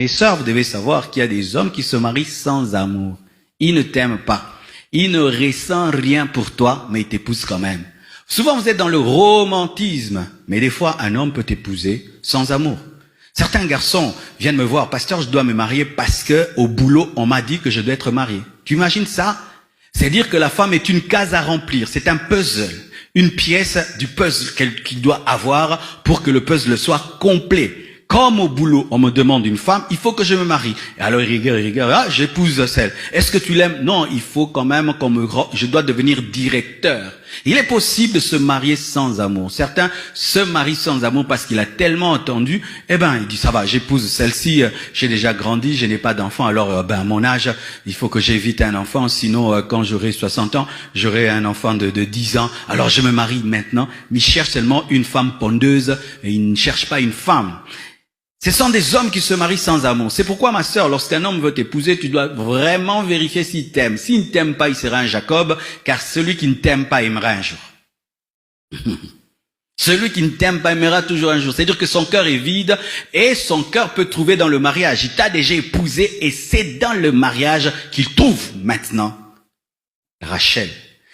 Et sœurs, vous devez savoir qu'il y a des hommes qui se marient sans amour. Ils ne t'aiment pas. Ils ne ressentent rien pour toi, mais ils t'épousent quand même. Souvent, vous êtes dans le romantisme, mais des fois, un homme peut t'épouser sans amour. Certains garçons viennent me voir, pasteur, je dois me marier parce que au boulot, on m'a dit que je dois être marié. Tu imagines ça? C'est-à-dire que la femme est une case à remplir. C'est un puzzle, une pièce du puzzle qu'il doit avoir pour que le puzzle soit complet. Comme au boulot, on me demande une femme, il faut que je me marie. Et alors il regarde, ah, j'épouse celle. Est-ce que tu l'aimes? Non, il faut quand même je dois devenir directeur. Il est possible de se marier sans amour. Certains se marient sans amour parce qu'il a tellement entendu, il dit ça va, j'épouse celle-ci, j'ai déjà grandi, je n'ai pas d'enfant, alors à mon âge, il faut que j'évite un enfant, sinon quand j'aurai 60 ans, j'aurai un enfant de 10 ans, alors je me marie maintenant. Mais il cherche seulement une femme pondeuse et il ne cherche pas une femme. Ce sont des hommes qui se marient sans amour. C'est pourquoi, ma sœur, lorsqu'un homme veut t'épouser, tu dois vraiment vérifier s'il t'aime. S'il ne t'aime pas, il sera un Jacob, car celui qui ne t'aime pas aimera un jour. Celui qui ne t'aime pas aimera toujours un jour. C'est-à-dire que son cœur est vide et son cœur peut trouver dans le mariage. Il t'a déjà épousé et c'est dans le mariage qu'il trouve maintenant Rachel.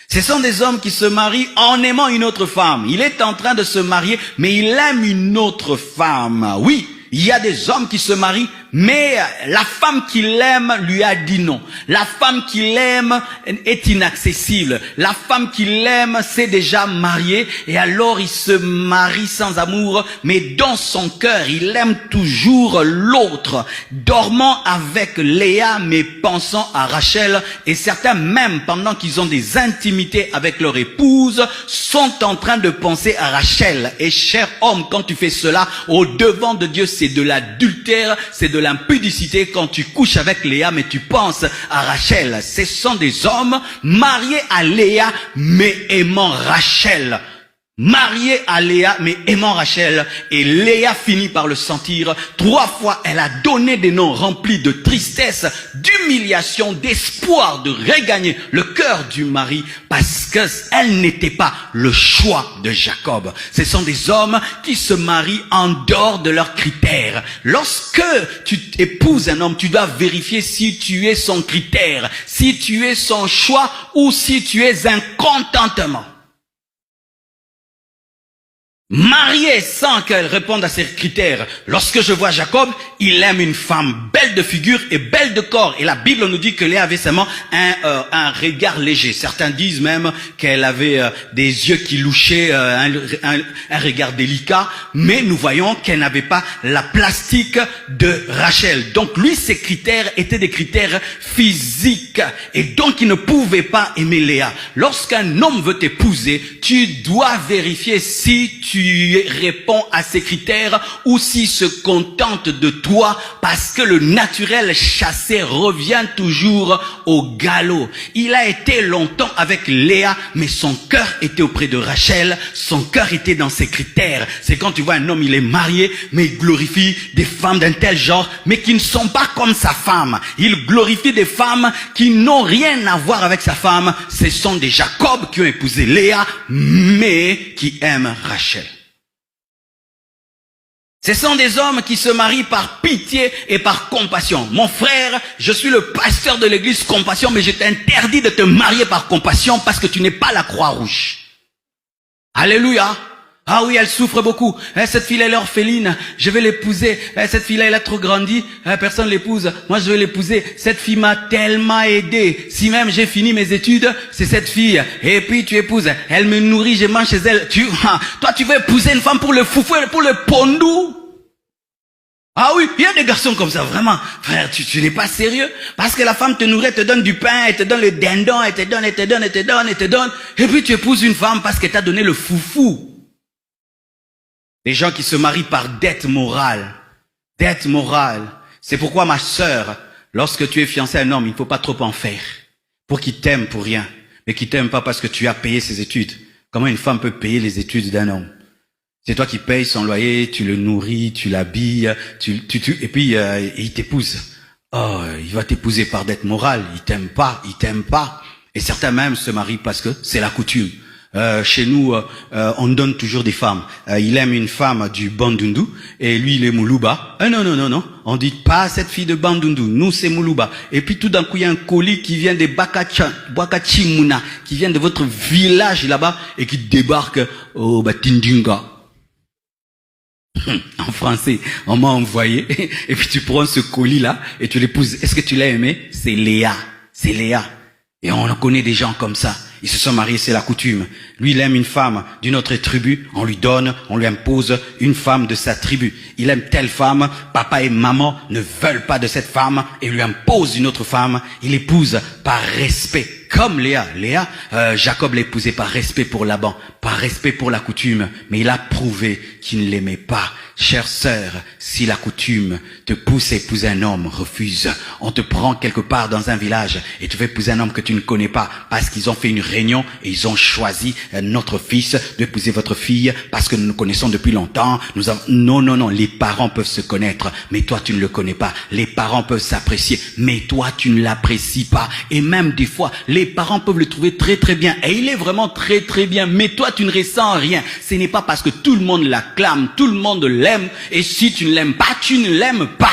Ce sont des hommes qui se marient en aimant une autre femme. Il est en train de se marier, mais il aime une autre femme. Oui. Il y a des hommes qui se marient, mais la femme qu'il aime lui a dit non. La femme qu'il aime est inaccessible. La femme qu'il aime s'est déjà mariée et alors il se marie sans amour, mais dans son cœur, il aime toujours l'autre. Dormant avec Léa, mais pensant à Rachel, et certains même pendant qu'ils ont des intimités avec leur épouse, sont en train de penser à Rachel. Et cher homme, quand tu fais cela, au devant de Dieu, c'est de l'adultère, c'est de l'impudicité quand tu couches avec Léa, mais tu penses à Rachel. Ce sont des hommes mariés à Léa, mais aimant Rachel. Mariée à Léa, mais aimant Rachel, et Léa finit par le sentir. 3 fois, elle a donné des noms remplis de tristesse, d'humiliation, d'espoir de regagner le cœur du mari, parce qu'elle n'était pas le choix de Jacob. Ce sont des hommes qui se marient en dehors de leurs critères. Lorsque tu épouses un homme, tu dois vérifier si tu es son critère, si tu es son choix, ou si tu es un contentement. Mariée sans qu'elle réponde à ces critères. Lorsque je vois Jacob, il aime une femme belle de figure et belle de corps. Et la Bible nous dit que Léa avait seulement un regard léger. Certains disent même qu'elle avait des yeux qui louchaient, un regard délicat. Mais nous voyons qu'elle n'avait pas la plastique de Rachel. Donc lui, ses critères étaient des critères physiques. Et donc il ne pouvait pas aimer Léa. Lorsqu'un homme veut t'épouser, tu dois vérifier si tu réponds à ces critères ou s'il se contente de toi, parce que le naturel chassé revient toujours au galop. Il a été longtemps avec Léa, mais son cœur était auprès de Rachel, son cœur était dans ses critères. C'est quand tu vois un homme, il est marié, mais il glorifie des femmes d'un tel genre, mais qui ne sont pas comme sa femme. Il glorifie des femmes qui n'ont rien à voir avec sa femme. Ce sont des Jacob qui ont épousé Léa, mais qui aiment Rachel. Ce sont des hommes qui se marient par pitié et par compassion. Mon frère, je suis le pasteur de l'église Compassion, mais je t'interdis de te marier par compassion parce que tu n'es pas la Croix-Rouge. Alléluia. Ah oui, elle souffre beaucoup. Cette fille, elle est orpheline. Je vais l'épouser. Cette fille-là, elle a trop grandi. Personne l'épouse. Moi, je vais l'épouser. Cette fille m'a tellement aidé. Si même j'ai fini mes études, c'est cette fille. Et puis, tu épouses. Elle me nourrit, je mange chez elle. Toi, tu veux épouser une femme pour le foufou, pour le pondou? Ah oui, il y a des garçons comme ça, vraiment. Frère, tu n'es pas sérieux. Parce que la femme te nourrit, elle te donne du pain, elle te donne le dindon, elle te donne. Et puis, tu épouses une femme parce qu'elle t'a donné le foufou. Les gens qui se marient par dette morale. Dette morale. C'est pourquoi, ma sœur, lorsque tu es fiancé à un homme, il ne faut pas trop en faire. Pour qu'il t'aime pour rien. Mais qu'il t'aime pas parce que tu as payé ses études. Comment une femme peut payer les études d'un homme? C'est toi qui payes son loyer, tu le nourris, tu l'habilles, et puis il t'épouse. Oh, il va t'épouser par dette morale. Il t'aime pas. Et certains même se marient parce que c'est la coutume. Chez nous, on donne toujours des femmes. Il aime une femme du Bandundu et lui, il est Moulouba. Non. On dit pas cette fille de Bandundu. Nous, c'est Moulouba. Et puis tout d'un coup, il y a un colis qui vient de Bakachimuna, qui vient de votre village là-bas et qui débarque au Batindinga. En français, on m'a envoyé. Et puis tu prends ce colis-là et tu l'épouses. Est-ce que tu l'as aimé? C'est Léa. C'est Léa. Et on connaît des gens comme ça. Ils se sont mariés, c'est la coutume. Lui, il aime une femme d'une autre tribu. On lui donne, on lui impose une femme de sa tribu. Il aime telle femme. Papa et maman ne veulent pas de cette femme et lui imposent une autre femme. Il épouse par respect. Comme Léa. Jacob l'a épousée par respect pour Laban, par respect pour la coutume. Mais il a prouvé qu'il ne l'aimait pas. Chère sœur, si la coutume te pousse à épouser un homme, refuse. On te prend quelque part dans un village et tu veux épouser un homme que tu ne connais pas parce qu'ils ont fait une réunion et ils ont choisi notre fils d'épouser votre fille parce que nous nous connaissons depuis longtemps. Non. Les parents peuvent se connaître, mais toi tu ne le connais pas. Les parents peuvent s'apprécier, mais toi tu ne l'apprécies pas. Et même des fois, les parents peuvent le trouver très très bien. Et il est vraiment très très bien, mais toi tu ne ressens rien. Ce n'est pas parce que tout le monde l'acclame, tout le monde l'aime. Et si tu ne l'aimes pas, tu ne l'aimes pas.